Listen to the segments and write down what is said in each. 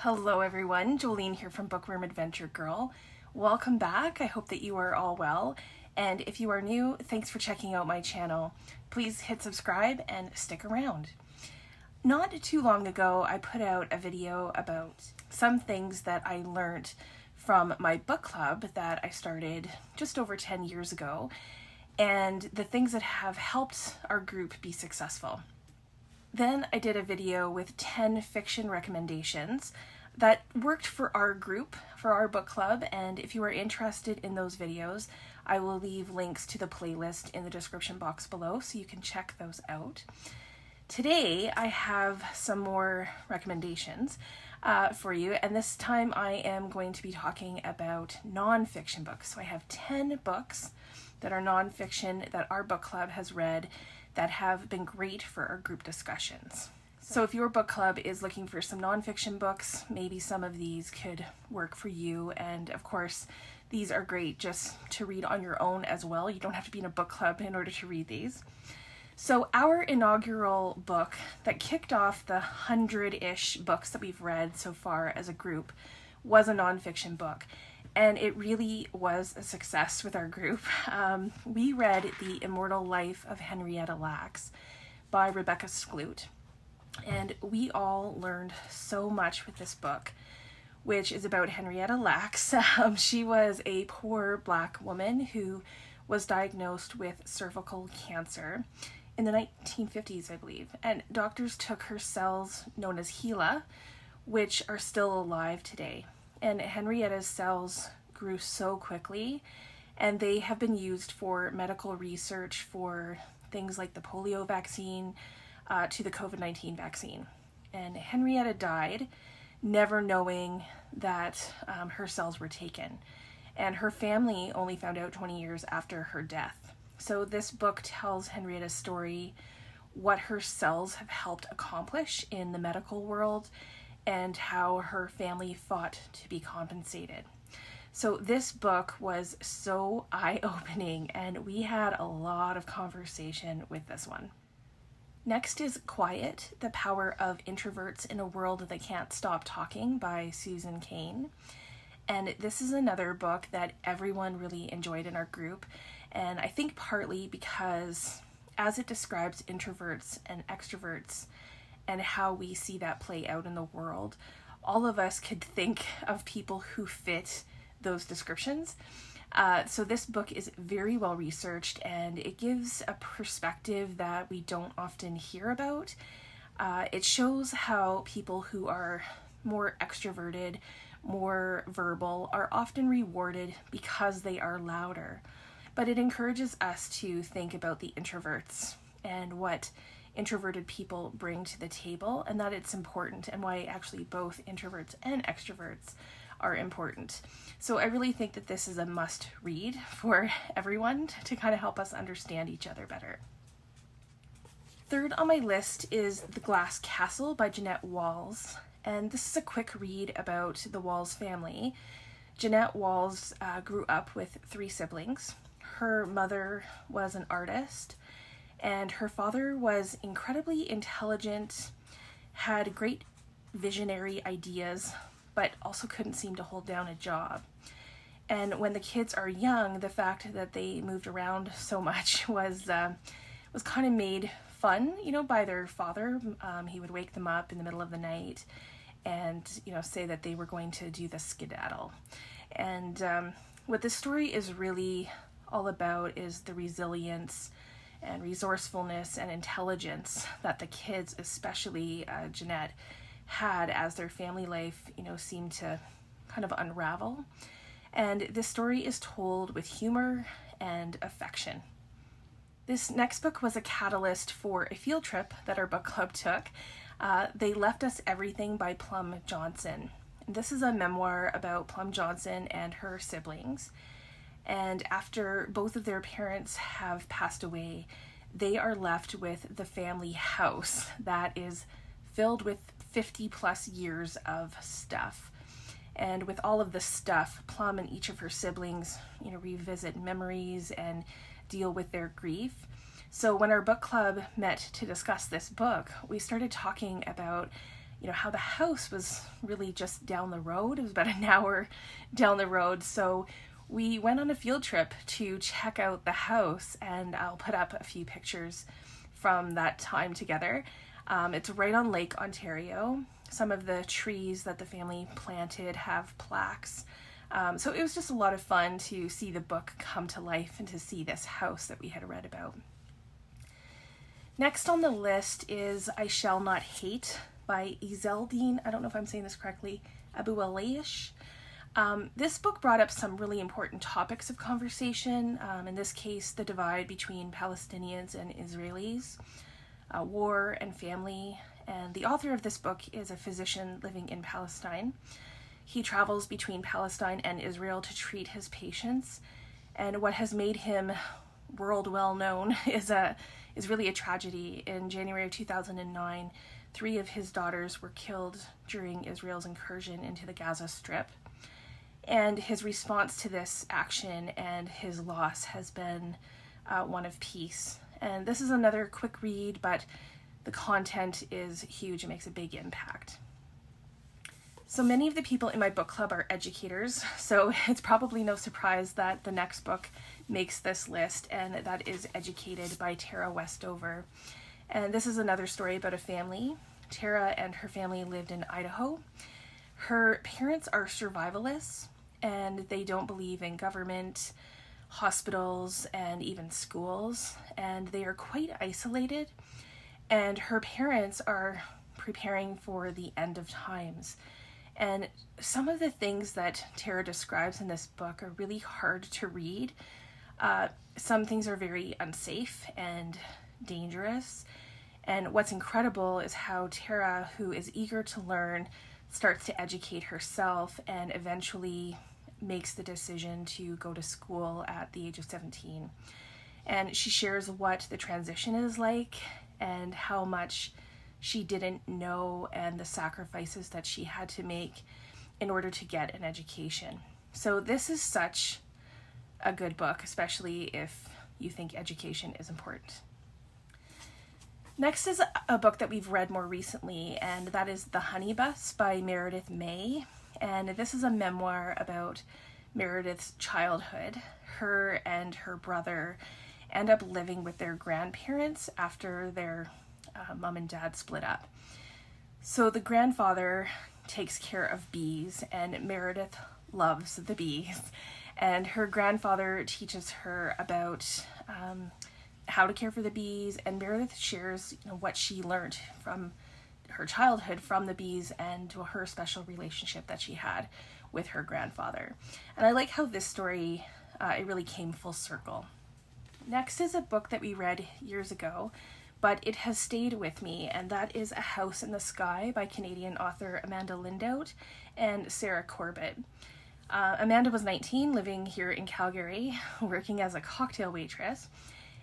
Hello everyone, Jolene here from Bookworm Adventure Girl. Welcome back. I hope that you are all well. And if you are new, thanks for checking out my channel. Please hit subscribe and stick around. Not too long ago, I put out a video about some things that I learned from my book club that I started just over 10 years ago, and the things that have helped our group be successful. Then I did a video with 10 fiction recommendations that worked for our group, for our book club, and if you are interested in those videos, I will leave links to the playlist in the description box below so you can check those out. Today I have some more recommendations for you, and this time I am going to be talking about non-fiction books. So I have 10 books that are non-fiction that our book club has read that have been great for our group discussions. So if your book club is looking for some nonfiction books, maybe some of these could work for you. And of course, these are great just to read on your own as well. You don't have to be in a book club in order to read these. So our inaugural book that kicked off the 100-ish books that we've read so far as a group was a nonfiction book. And it really was a success with our group. We read The Immortal Life of Henrietta Lacks by Rebecca Skloot. And we all learned so much with this book, which is about Henrietta Lacks. She was a poor Black woman who was diagnosed with cervical cancer in the 1950s, I believe. And doctors took her cells known as HeLa, which are still alive today. And Henrietta's cells grew so quickly, and they have been used for medical research for things like the polio vaccine to the COVID-19 vaccine. And Henrietta died never knowing that her cells were taken. And her family only found out 20 years after her death. So this book tells Henrietta's story, what her cells have helped accomplish in the medical world, and how her family fought to be compensated. So this book was so eye-opening, and we had a lot of conversation with this one. Next is Quiet, The Power of Introverts in a World That Can't Stop Talking by Susan Cain. And this is another book that everyone really enjoyed in our group, and I think partly because as it describes introverts and extroverts, and how we see that play out in the world, all of us could think of people who fit those descriptions. So this book is very well researched, and it gives a perspective that we don't often hear about. It shows how people who are more extroverted, more verbal, are often rewarded because they are louder. But it encourages us to think about the introverts and what introverted people bring to the table, and that it's important, and why actually both introverts and extroverts are important. So I really think that this is a must read for everyone to kind of help us understand each other better. Third on my list is The Glass Castle by Jeanette Walls, and this is a quick read about the Walls family. Jeanette Walls grew up with 3 siblings. Her mother was an artist, and her father was incredibly intelligent, had great visionary ideas, but also couldn't seem to hold down a job. And when the kids are young, the fact that they moved around so much was kind of made fun, by their father. He would wake them up in the middle of the night and, say that they were going to do the skedaddle. And what this story is really all about is the resilience and resourcefulness and intelligence that the kids, especially Jeanette, had as their family life, seemed to kind of unravel. And this story is told with humor and affection. This next book was a catalyst for a field trip that our book club took. They Left Us Everything by Plum Johnson. And this is a memoir about Plum Johnson and her siblings. And after both of their parents have passed away, they are left with the family house that is filled with 50 plus years of stuff. And with all of the stuff, Plum and each of her siblings, revisit memories and deal with their grief. So when our book club met to discuss this book, we started talking about, how the house was really just down the road. It was about an hour down the road. So we went on a field trip to check out the house, and I'll put up a few pictures from that time together. It's right on Lake Ontario. Some of the trees that the family planted have plaques. So it was just a lot of fun to see the book come to life and to see this house that we had read about. Next on the list is I Shall Not Hate by Izzeldin. I don't know if I'm saying this correctly. Abuelaish. This book brought up some really important topics of conversation. In this case, the divide between Palestinians and Israelis, war and family. And the author of this book is a physician living in Palestine. He travels between Palestine and Israel to treat his patients. And what has made him world well known is really a tragedy. In January of 2009, 3 of his daughters were killed during Israel's incursion into the Gaza Strip. And his response to this action and his loss has been one of peace. And this is another quick read, but the content is huge. It makes a big impact. So many of the people in my book club are educators, so it's probably no surprise that the next book makes this list, and that is Educated by Tara Westover. And this is another story about a family. Tara and her family lived in Idaho. Her parents are survivalists, and they don't believe in government, hospitals, and even schools, and they are quite isolated. And her parents are preparing for the end of times. And some of the things that Tara describes in this book are really hard to read. Some things are very unsafe and dangerous. And what's incredible is how Tara, who is eager to learn, starts to educate herself and eventually makes the decision to go to school at the age of 17. And she shares what the transition is like and how much she didn't know and the sacrifices that she had to make in order to get an education. So this is such a good book, especially if you think education is important. Next is a book that we've read more recently, and that is The Honey Bus by Meredith May. And this is a memoir about Meredith's childhood. Her and her brother end up living with their grandparents after their mom and dad split up. So the grandfather takes care of bees, and Meredith loves the bees. And her grandfather teaches her about how to care for the bees, and Meredith shares what she learned from her childhood from the bees and her special relationship that she had with her grandfather. And I like how this story, it really came full circle. Next is a book that we read years ago, but it has stayed with me, and that is A House in the Sky by Canadian author Amanda Lindhout and Sara Corbett. Amanda was 19, living here in Calgary, working as a cocktail waitress,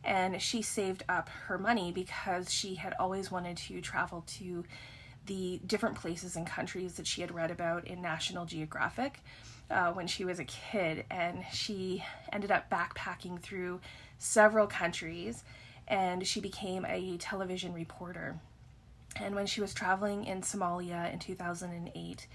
and she saved up her money because she had always wanted to travel to the different places and countries that she had read about in National Geographic when she was a kid, and she ended up backpacking through several countries, and she became a television reporter. And when she was traveling in Somalia in 2008,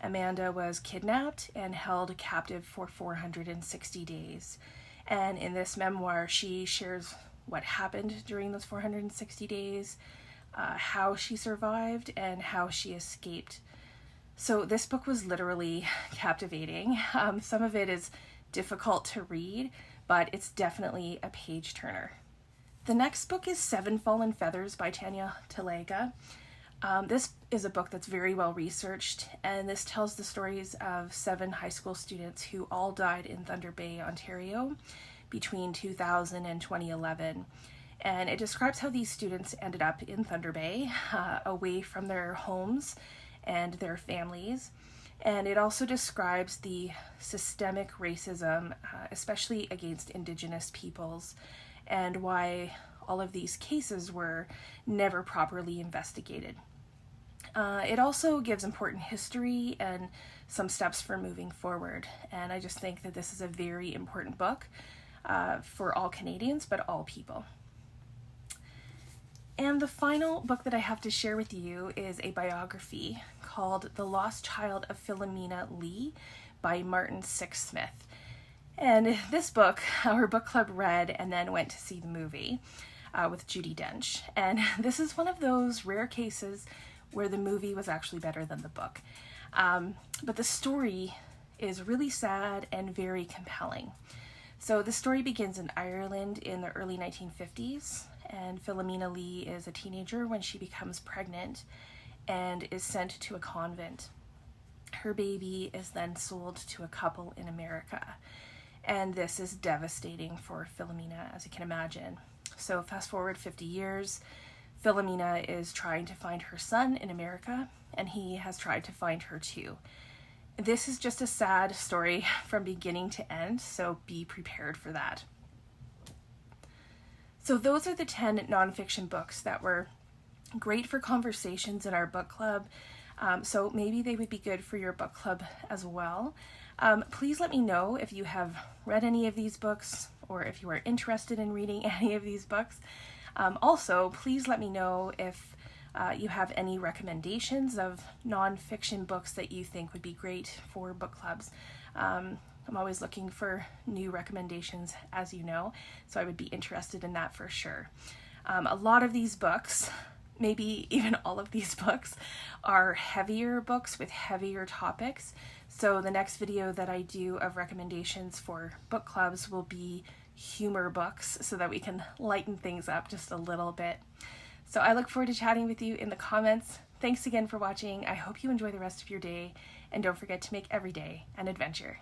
Amanda was kidnapped and held captive for 460 days. And in this memoir, she shares what happened during those 460 days, how she survived, and how she escaped. So this book was literally captivating. Some of it is difficult to read, but it's definitely a page turner. The next book is Seven Fallen Feathers by Tanya Talaga. This is a book that's very well researched, and this tells the stories of 7 high school students who all died in Thunder Bay, Ontario between 2000 and 2011. And it describes how these students ended up in Thunder Bay, away from their homes and their families. And it also describes the systemic racism, especially against Indigenous peoples, and why all of these cases were never properly investigated. It also gives important history and some steps for moving forward. And I just think that this is a very important book for all Canadians, but all people. And the final book that I have to share with you is a biography called The Lost Child of Philomena Lee by Martin Sixsmith. And this book, our book club read and then went to see the movie with Judi Dench. And this is one of those rare cases where the movie was actually better than the book. But the story is really sad and very compelling. So the story begins in Ireland in the early 1950s, and Philomena Lee is a teenager when she becomes pregnant and is sent to a convent. Her baby is then sold to a couple in America, and this is devastating for Philomena, as you can imagine. So fast forward 50 years, Philomena is trying to find her son in America, and he has tried to find her too. This is just a sad story from beginning to end, so be prepared for that. So those are the 10 nonfiction books that were great for conversations in our book club. So maybe they would be good for your book club as well. Please let me know if you have read any of these books or if you are interested in reading any of these books. Also, please let me know if you have any recommendations of nonfiction books that you think would be great for book clubs. I'm always looking for new recommendations, as you know, so I would be interested in that for sure. A lot of these books, maybe even all of these books, are heavier books with heavier topics. So the next video that I do of recommendations for book clubs will be humor books so that we can lighten things up just a little bit. So I look forward to chatting with you in the comments. Thanks again for watching. I hope you enjoy the rest of your day, and don't forget to make every day an adventure.